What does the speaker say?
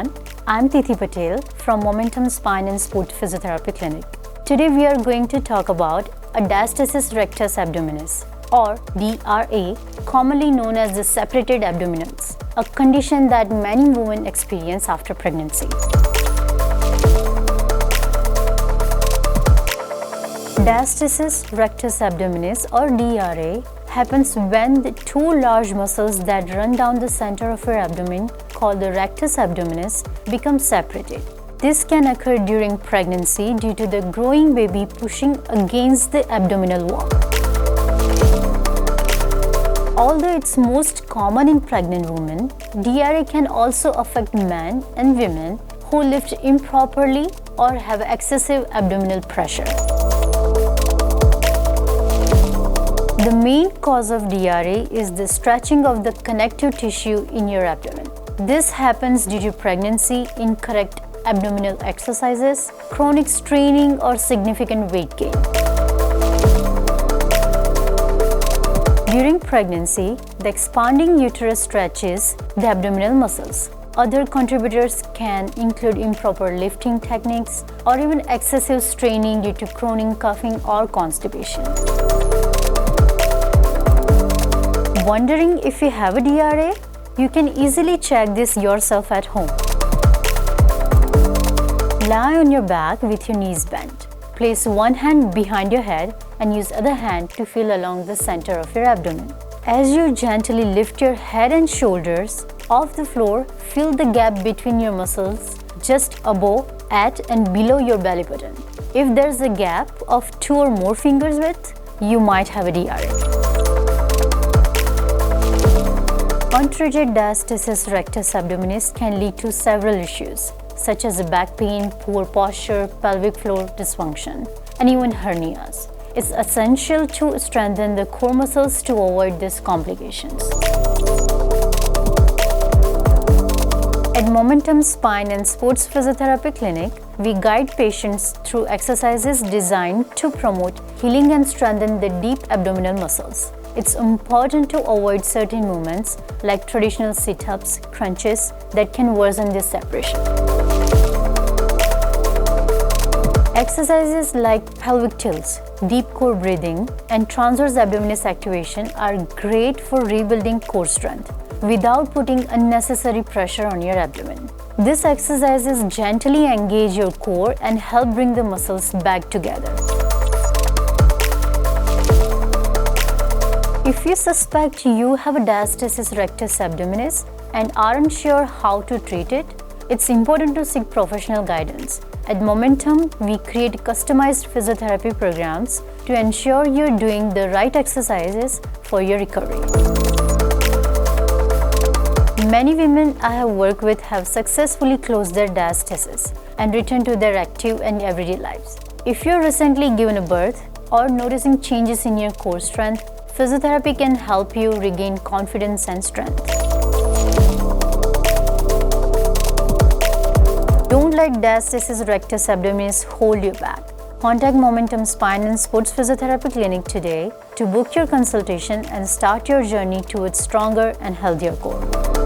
everyone, I'm Tithi Patel from Momentum Spine and Sport Physiotherapy Clinic. Today we are going to talk about a Diastasis Rectus Abdominis or DRA, commonly known as the separated abdominals, a condition that many women experience after pregnancy. Diastasis Rectus Abdominis or DRA happens when the two large muscles that run down the center of your abdomen, called the rectus abdominis, become separated. This can occur during pregnancy due to the growing baby pushing against the abdominal wall. Although it's most common in pregnant women, DRA can also affect men and women who lift improperly or have excessive abdominal pressure. The main cause of DRA is the stretching of the connective tissue in your abdomen. This happens due to pregnancy, incorrect abdominal exercises, chronic straining, or significant weight gain. During pregnancy, the expanding uterus stretches the abdominal muscles. Other contributors can include improper lifting techniques or even excessive straining due to chronic coughing or constipation. Wondering if you have a DRA? You can easily check this yourself at home. Lie on your back with your knees bent. Place one hand behind your head and use other hand to feel along the center of your abdomen. As you gently lift your head and shoulders off the floor, feel the gap between your muscles just above, at and below your belly button. If there's a gap of 2 or more fingers width, you might have a DRA. Untreated diastasis rectus abdominis can lead to several issues, such as back pain, poor posture, pelvic floor dysfunction, and even hernias. It's essential to strengthen the core muscles to avoid these complications. At Momentum Spine and Sports Physiotherapy Clinic, we guide patients through exercises designed to promote healing and strengthen the deep abdominal muscles. It's important to avoid certain movements like traditional sit-ups, crunches that can worsen this separation. Exercises like pelvic tilts, deep core breathing, and transverse abdominis activation are great for rebuilding core strength without putting unnecessary pressure on your abdomen. These exercises gently engage your core and help bring the muscles back together. If you suspect you have a diastasis rectus abdominis and aren't sure how to treat it, it's important to seek professional guidance. At Momentum, we create customized physiotherapy programs to ensure you're doing the right exercises for your recovery. Many women I have worked with have successfully closed their diastasis and returned to their active and everyday lives. If you're recently given a birth or noticing changes in your core strength, physiotherapy can help you regain confidence and strength. Don't let diastasis rectus abdominis hold you back. Contact Momentum Spine and Sports Physiotherapy Clinic today to book your consultation and start your journey towards stronger and healthier core.